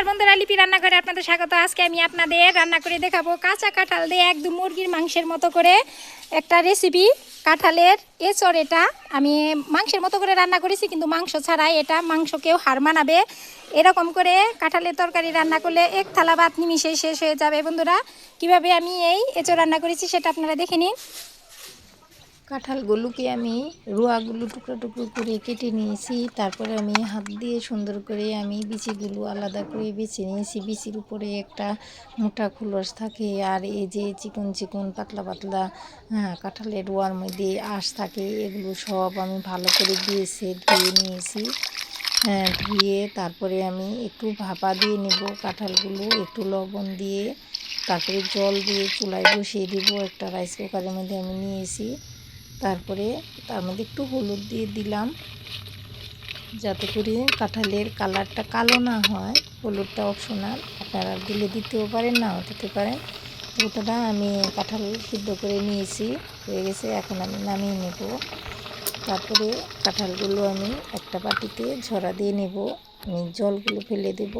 নমস্কার বন্ধুরা, লিপি রান্নাঘরে আপনাদের স্বাগত। আজকে আমি আপনাদের রান্না করে দেখাবো কাঁচা কাঁঠাল দিয়ে একদম মুরগির মাংসের মতো করে একটা রেসিপি। কাঁঠালের এঁচড়, এটা আমি মাংসের মতো করে রান্না করেছি, কিন্তু মাংস ছাড়াই। এটা মাংসকেও হার মানাবে। এরকম করে কাঁঠালের তরকারি রান্না করলে এক থালা ভাত নিমিশে শেষ হয়ে যাবে। বন্ধুরা, কিভাবে আমি এই এঁচড় রান্না করেছি সেটা আপনারা দেখে নিন। কাঁঠালগুলোকে আমি রোয়াগুলো টুকরো টুকরো করে কেটে নিয়েছি। তারপরে আমি হাত দিয়ে সুন্দর করে আমি বিচিগুলো আলাদা করে বেছে নিয়েছি। বিচির উপরে একটা মোটা খোলস থাকে, আর এই যে চিকন চিকন পাতলা পাতলা কাঁঠালের রোয়ার মধ্যে আঁশ থাকে, এগুলো সব আমি ভালো করে ধুয়ে নিয়েছি। ধুয়ে তারপরে আমি একটু ভাপা দিয়ে নেব কাঁঠালগুলো, একটু লবণ দিয়ে, তারপরে জল দিয়ে চুলায় বসিয়ে দেবো। একটা রাইস কুকারের মধ্যে আমি নিয়েছি। তারপরে তার মধ্যে একটু হলুদ দিয়ে দিলাম, যাতে করে কাঁঠালের কালারটা কালো না হয়। হলুদটা অপশনাল, আপনারা দিলে দিতেও পারেন, নাও দিতে পারেন। ওটা আমি কাঁঠাল সিদ্ধ করে নিয়েছি, হয়ে গেছে। এখন আমি নামিয়ে নেব। তারপরে কাঁঠালগুলো আমি একটা বাটিতে ঝরা দিয়ে নেব, আমি জলগুলো ফেলে দেব।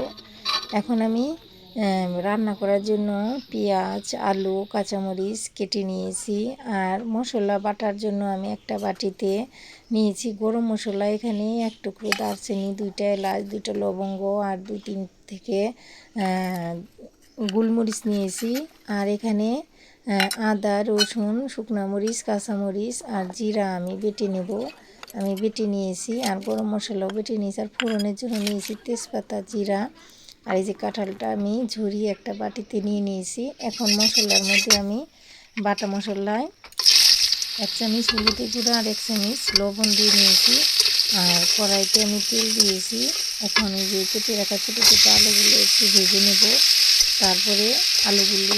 এখন আমি রান্না করার জন্য পেঁয়াজ, আলু, কাঁচামরিচ কেটে নিয়েছি। আর মশলা বাটার জন্য আমি একটা বাটিতে নিয়েছি গরম মশলা। এখানে এক টুকরো দারচিনি, 2টা এলাচ, 2টা লবঙ্গ আর 2-3 থেকে গোলমরিচ নিয়েছি। আর এখানে আদা, রসুন, শুকনো মরিচ, কাঁচামরিচ আর জিরা আমি বেটে নেব। আমি বেটে নিয়েছি। আর গরম মশলাও বেটে নিয়েছি। আর ফোড়নের জন্য নিয়েছি তেজপাতা, জিরা। আর এই যে কাঁঠালটা আমি ঝরিয়ে একটা বাটিতে নিয়ে নিয়েছি। এখন মশলার মধ্যে আমি বাটা মশলায় 1 চামচ হলুদের গুঁড়া আর 1 চামচ লবণ দিয়ে নিয়েছি। আর কড়াইতে আমি তেল দিয়েছি। এখন এই যে কেটে রাখা ছোটো ছোটো আলুগুলো একটু ভেজে নেব। তারপরে আলুগুলো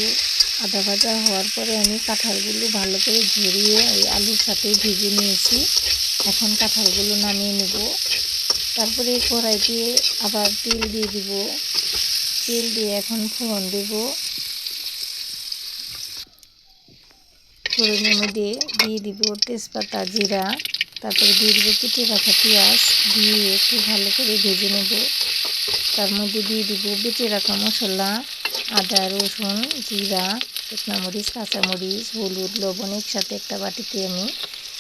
আধা ভাজা হওয়ার পরে আমি কাঁঠালগুলো ভালো করে ঝরিয়ে ওই আলুর সাথে ভেজে নিয়েছি। এখন কাঁঠালগুলো নামিয়ে নেব। তারপরে কড়াইতে আবার তেল দিয়ে দিব। তেল দিয়ে এখন ফোড়ন দেব। ফোড়নের মধ্যে দিয়ে দিব তেজপাতা, জিরা। তারপরে দিয়ে দিব কেটে রাখা পেঁয়াজ, দিয়ে একটু ভালো করে ভেজে নেব। তার মধ্যে দিয়ে দিব বেটে রাখা মশলা, আদা, রসুন, জিরা, শুকনো মরিচ, কাঁচামরিচ, হলুদ, লবণ একসাথে একটা বাটিতে আমি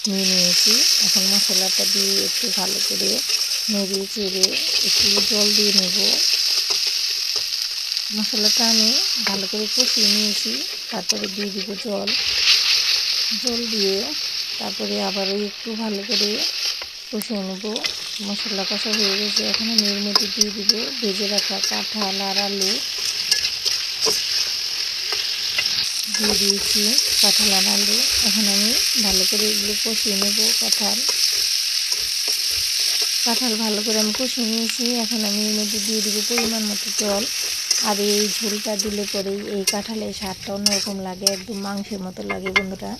নিয়ে নিয়েছি। এখন মশলাটা দিয়ে একটু ভালো করে নেড়ে চেড়ে একটু জল দিয়ে নেব। মশলাটা আমি ভালো করে কষিয়ে নিয়েছি। তারপরে দিয়ে দিব জল দিয়ে তারপরে আবারও একটু ভালো করে কষিয়ে নেব। মশলা কষা হয়ে গেছে। এখন আমি এর মধ্যে দিয়ে দিব ভেজে রাখা কাঁঠাল আর আলু। দিয়ে দিয়েছি কাঁঠাল আর আলু। এখন আমি ভালো করে এগুলো কষিয়ে নেব। কাঁঠাল ভালো করে আমি কষিয়ে নিয়েছি। এখন আমি এর মধ্যে দিয়ে দিব পরিমাণ মতো জল। আর এই ঝোলটা দিলে পরেই এই কাঁঠালের স্বাদটা অন্যরকম লাগে, একদম মাংসের মতো লাগে বন্ধুরা।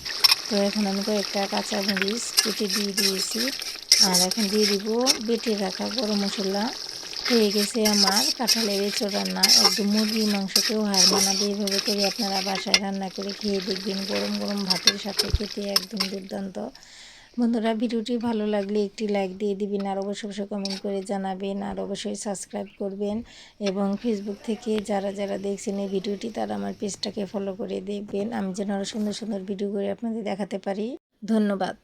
তো এখন আমি কয়েকটা কাঁচামরিচ কেটে দিয়ে দিয়েছি। আর এখন দিয়ে দিব বেটে রাখা গরম মশলা। হয়ে গেছে আমার কাঁঠালের এঁচড় রান্না। একদম মুরগির মাংসকেও হার মানাবে। এইভাবে করে আপনারা বাসায় রান্না করে খেয়ে দেখবেন, গরম গরম ভাতের সাথে খেতে একদম দুর্দান্ত। বন্ধুরা, ভিডিওটি ভালো লাগলে একটি লাইক দিয়ে দিবেন, আর অবশ্যই কমেন্ট করে জানাবেন, আর অবশ্যই সাবস্ক্রাইব করবেন। এবং ফেসবুক থেকে যারা যারা দেখছেন এই ভিডিওটি, তারা আমার পেজটাকে ফলো করে দেখবেন, আমি যেন আরও সুন্দর সুন্দর ভিডিও করে আপনাদের দেখাতে পারি। ধন্যবাদ।